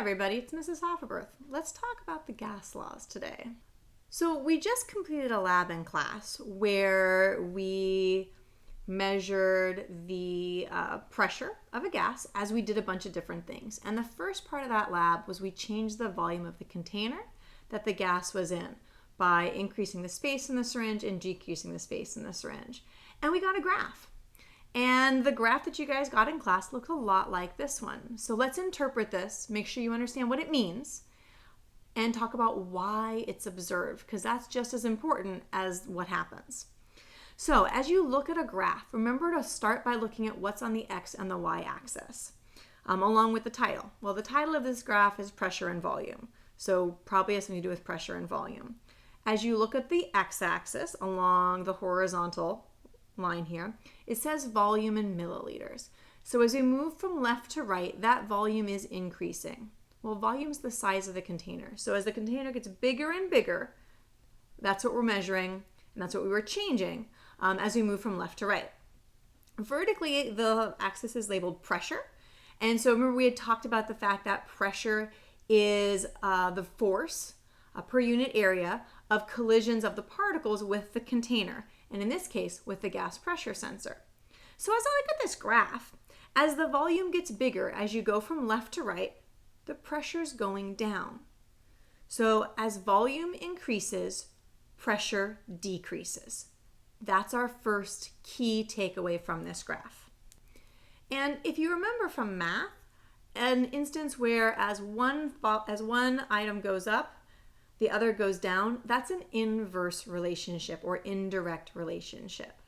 everybody, it's Mrs. Hofferberth. Let's talk about the gas laws today. So we just completed a lab in class where we measured the pressure of a gas as we did a bunch of different things. And the first part of that lab was we changed the volume of the container that the gas was in by increasing the space in the syringe and decreasing the space in the syringe. And we got a graph. And the graph that you guys got in class looks a lot like this one. So let's interpret this, make sure you understand what it means, and talk about why it's observed, because that's just as important as what happens. So as you look at a graph, remember to start by looking at what's on the X and the Y axis, along with the title. Well, the title of this graph is pressure and volume, so probably has something to do with pressure and volume. As you look at the X axis along the horizontal line here, it says volume in milliliters. So as we move from left to right, that volume is increasing. Well, volume is the size of the container. So as the container gets bigger and bigger, that's what we're measuring, and that's what we were changing as we move from left to right. Vertically, the axis is labeled pressure. And so remember we had talked about the fact that pressure is the force per unit area of collisions of the particles with the container, and in this case, with the gas pressure sensor. So as I look at this graph, as the volume gets bigger, as you go from left to right, the pressure's going down. So as volume increases, pressure decreases. That's our first key takeaway from this graph. And if you remember from math, an instance where as one item goes up, the other goes down, that's an inverse relationship or indirect relationship.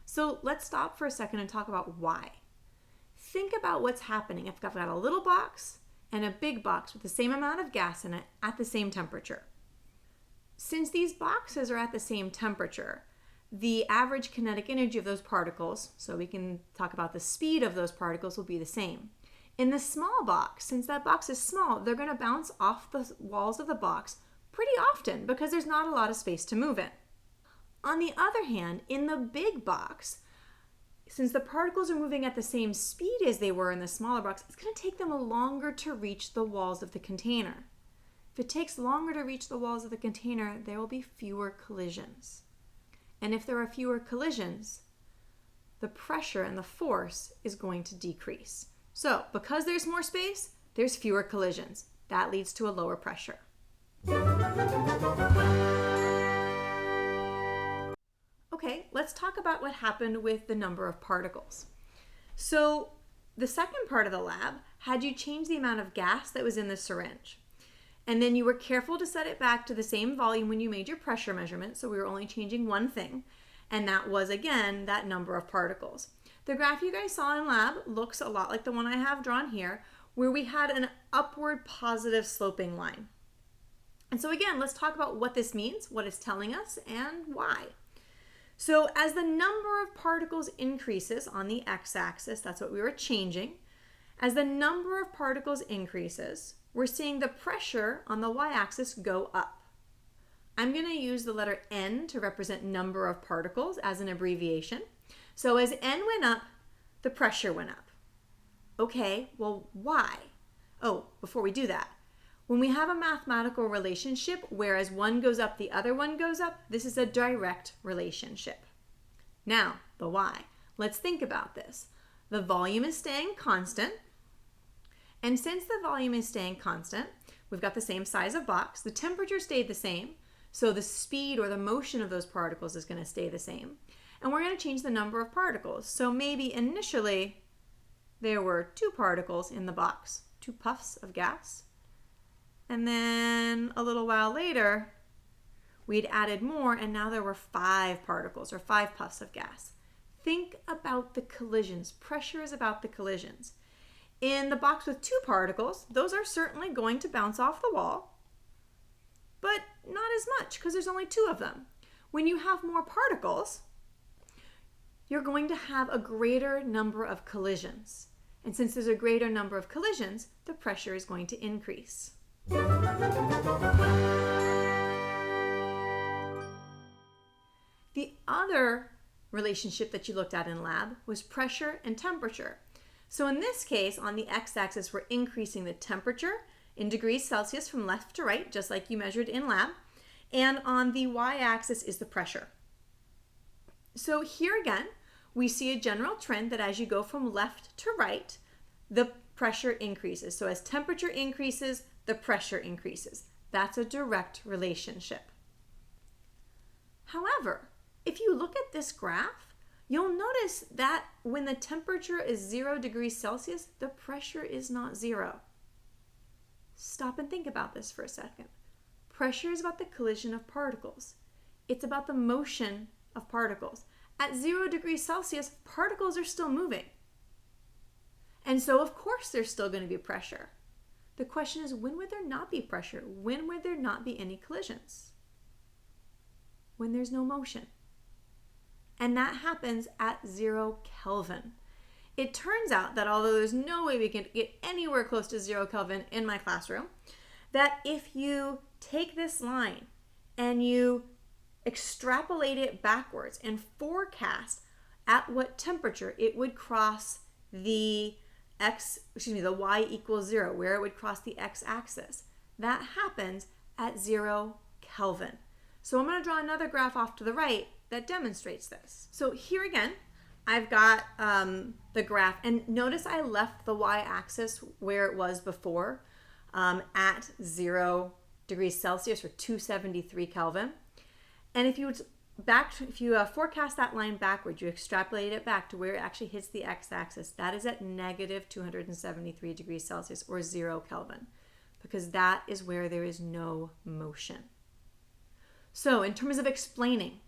So let's stop for a second and talk about why. Think about what's happening if I've got a little box and a big box with the same amount of gas in it at the same temperature. Since these boxes are at the same temperature, the average kinetic energy of those particles, so we can talk about the speed of those particles, will be the same. In the small box, since that box is small, they're going to bounce off the walls of the box pretty often because there's not a lot of space to move in. On the other hand, in the big box, since the particles are moving at the same speed as they were in the smaller box, it's going to take them longer to reach the walls of the container. If it takes longer to reach the walls of the container, there will be fewer collisions. And if there are fewer collisions, the pressure and the force is going to decrease. So because there's more space, there's fewer collisions. That leads to a lower pressure. Okay, let's talk about what happened with the number of particles. So the second part of the lab had you change the amount of gas that was in the syringe. And then you were careful to set it back to the same volume when you made your pressure measurement, so we were only changing one thing, and that was, again, that number of particles. The graph you guys saw in lab looks a lot like the one I have drawn here, where we had an upward positive sloping line. And so again, let's talk about what this means, what it's telling us, and why. So as the number of particles increases on the x-axis, that's what we were changing. As the number of particles increases, we're seeing the pressure on the y-axis go up. I'm going to use the letter N to represent number of particles as an abbreviation. So as N went up, the pressure went up. Okay, well, why? Oh, before we do that, when we have a mathematical relationship where as one goes up, the other one goes up, this is a direct relationship. Now, the why. Let's think about this. The volume is staying constant. And since the volume is staying constant, we've got the same size of box. The temperature stayed the same, so the speed or the motion of those particles is going to stay the same. And we're going to change the number of particles. So maybe initially there were 2 particles in the box, 2 puffs of gas. And then a little while later, we'd added more, and now there were 5 particles or 5 puffs of gas. Think about the collisions. Pressure is about the collisions. In the box with 2 particles, those are certainly going to bounce off the wall, but not as much because there's only 2 of them. When you have more particles, you're going to have a greater number of collisions. And since there's a greater number of collisions, the pressure is going to increase. The other relationship that you looked at in lab was pressure and temperature. So in this case, on the x-axis, we're increasing the temperature, in degrees Celsius from left to right, just like you measured in lab. And on the y-axis is the pressure. So here again, we see a general trend that as you go from left to right, the pressure increases. So as temperature increases, the pressure increases. That's a direct relationship. However, if you look at this graph, you'll notice that when the temperature is 0 degrees Celsius, the pressure is not 0. Stop and think about this for a second. Pressure is about the collision of particles. It's about the motion of particles. At 0 degrees Celsius, particles are still moving. And so, of course, there's still going to be pressure. The question is, when would there not be pressure? When would there not be any collisions? When there's no motion. And that happens at 0 Kelvin. It turns out that although there's no way we can get anywhere close to 0 Kelvin in my classroom, that if you take this line and you extrapolate it backwards and forecast at what temperature it would cross the y equals 0, where it would cross the x-axis, that happens at 0 Kelvin. So I'm going to draw another graph off to the right that demonstrates this. So here again, I've got the graph, and notice I left the y-axis where it was before at 0 degrees Celsius or 273 Kelvin. And if you forecast that line backwards, you extrapolate it back to where it actually hits the x-axis, that is at negative 273 degrees Celsius or 0 Kelvin, because that is where there is no motion. So in terms of explaining,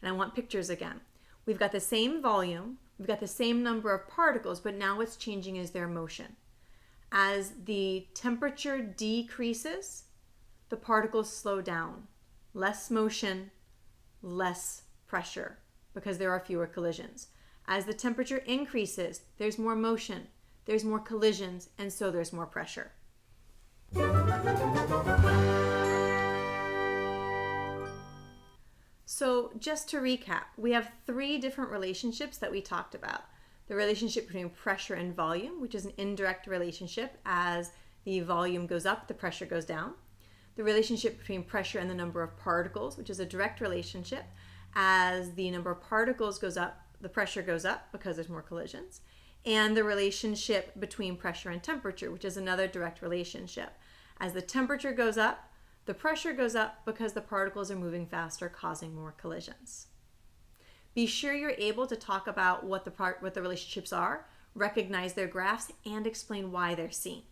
and I want pictures again, we've got the same volume, we've got the same number of particles, but now what's changing is their motion. As the temperature decreases, the particles slow down. Less motion, less pressure, because there are fewer collisions. As the temperature increases, there's more motion, there's more collisions, and so there's more pressure. So just to recap, we have 3 different relationships that we talked about. The relationship between pressure and volume, which is an indirect relationship. As the volume goes up, the pressure goes down. The relationship between pressure and the number of particles, which is a direct relationship. As the number of particles goes up, the pressure goes up because there's more collisions. And the relationship between pressure and temperature, which is another direct relationship. As the temperature goes up, the pressure goes up because the particles are moving faster, causing more collisions. Be sure you're able to talk about what the relationships are, recognize their graphs, and explain why they're seen.